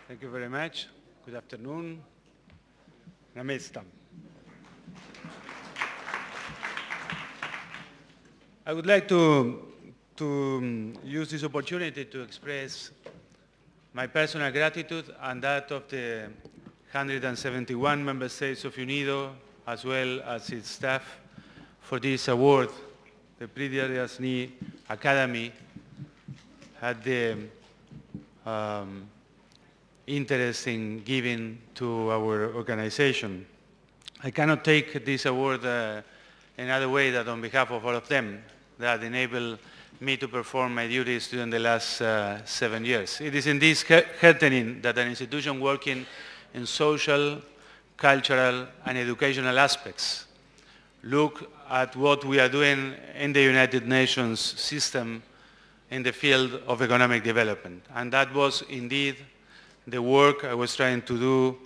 Thank you very much. Good afternoon. Namaste. I would like to use this opportunity to express my personal gratitude and that of the 171 member states of UNIDO, as well as its staff, for this award. The Priyadarshini Academy had the interest in giving to our organization. I cannot take this award another way than on behalf of all of them that enabled me to perform my duties during the last 7 years. It is indeed heartening that an institution working in social, cultural, and educational aspects look at what we are doing in the United Nations system in the field of economic development. And that was indeed the work I was trying to do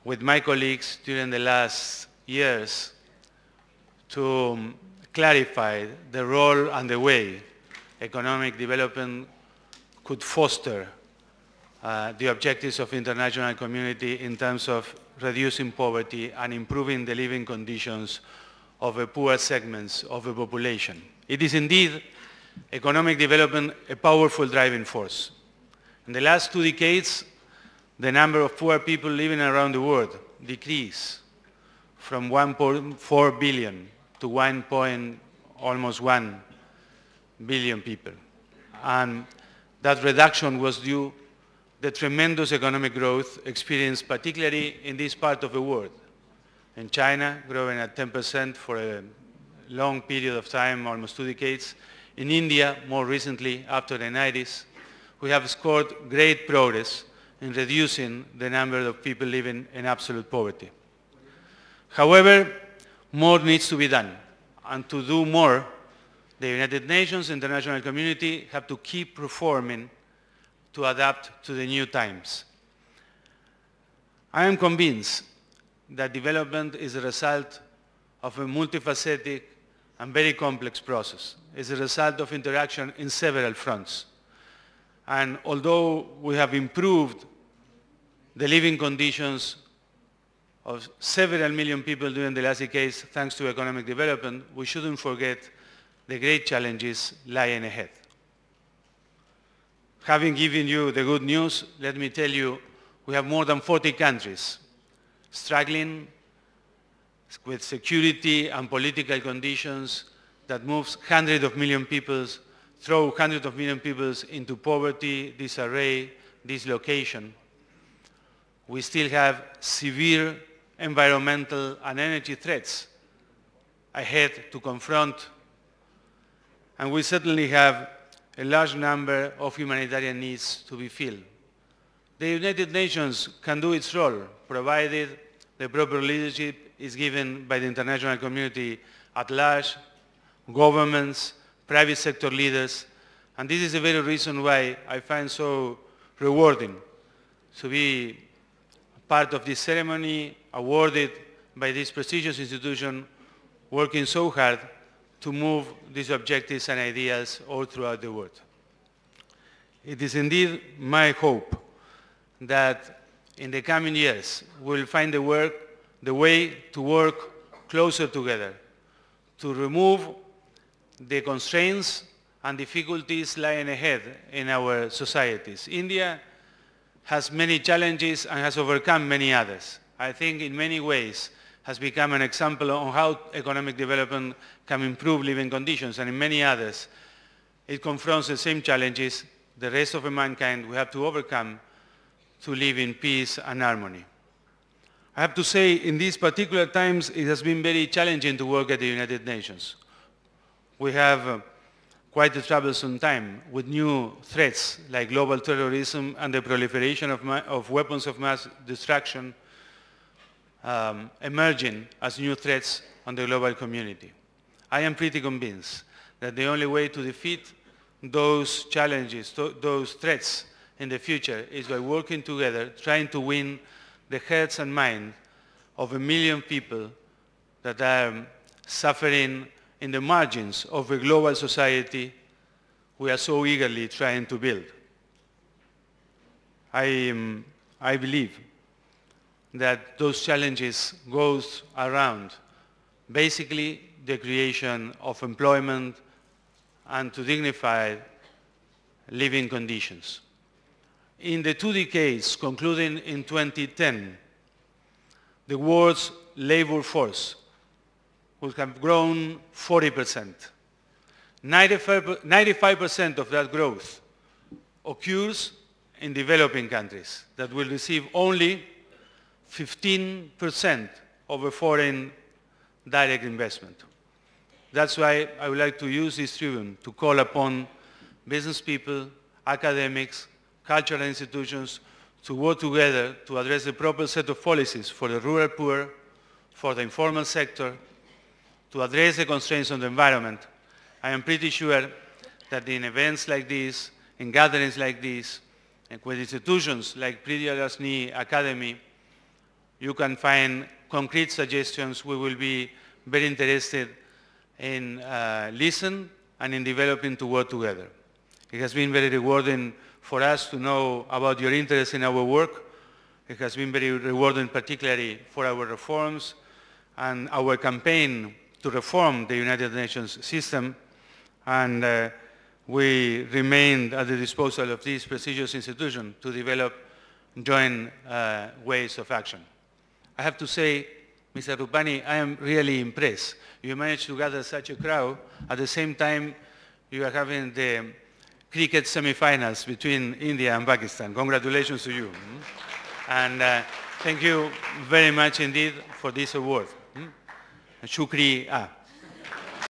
with my colleagues during the last years to clarify the role and the way economic development could foster the objectives of the international community in terms of reducing poverty and improving the living conditions of the poor segments of the population. It is indeed economic development a powerful driving force. In the last 2 decades, the number of poor people living around the world decreased from 1.4 billion to almost 1 billion people. And that reduction was due to the tremendous economic growth experienced particularly in this part of the world. In China, growing at 10% for a long period of time, almost 2 decades. In India, more recently, after the 90s, we have scored great progress in reducing the number of people living in absolute poverty. However, more needs to be done. And to do more, the United Nations, international community, have to keep performing to adapt to the new times. I am convinced that development is a result of a multifaceted and very complex process. It's a result of interaction in several fronts. And although we have improved the living conditions of several million people during the last decades thanks to economic development, we shouldn't forget the great challenges lying ahead. Having given you the good news, let me tell you, we have more than 40 countries struggling with security and political conditions that moves hundreds of million people, throw hundreds of million people into poverty, disarray, dislocation. We still have severe environmental and energy threats ahead to confront, and we certainly have a large number of humanitarian needs to be filled. The United Nations can do its role, provided the proper leadership is given by the international community at large, governments, private sector leaders, and this is the very reason why I find so rewarding to be part of this ceremony awarded by this prestigious institution working so hard to move these objectives and ideas all throughout the world. It is indeed my hope that in the coming years we will find the way to work closer together, to remove the constraints and difficulties lying ahead in our societies. India has many challenges and has overcome many others. I think in many ways has become an example on how economic development can improve living conditions, and in many others it confronts the same challenges the rest of mankind we have to overcome to live in peace and harmony. I have to say, in these particular times, it has been very challenging to work at the United Nations. We have quite a troublesome time with new threats like global terrorism and the proliferation of weapons of mass destruction emerging as new threats on the global community. I am pretty convinced that the only way to defeat those challenges, those threats in the future is by working together, trying to win the hearts and minds of 1 million people that are suffering in the margins of a global society we are so eagerly trying to build. I believe that those challenges goes around basically the creation of employment and to dignify living conditions. In the 2 decades concluding in 2010, the world's labor force would have grown 40%. 95% of that growth occurs in developing countries that will receive only 15% of the foreign direct investment. That's why I would like to use this tribune to call upon business people, academics, cultural institutions to work together to address the proper set of policies for the rural poor, for the informal sector, to address the constraints on the environment. I am pretty sure that in events like this, in gatherings like this, and with institutions like Prix de Gasny Academy, you can find concrete suggestions. We will be very interested in listen and in developing to work together. It has been very rewarding for us to know about your interest in our work. It has been very rewarding particularly for our reforms and our campaign to reform the United Nations system. And we remain at the disposal of this prestigious institution to develop joint ways of action. I have to say, Mr. Rupani, I am really impressed. You managed to gather such a crowd. At the same time, you are having the cricket semifinals between India and Pakistan. Congratulations to you. And thank you very much indeed for this award. Shukriya.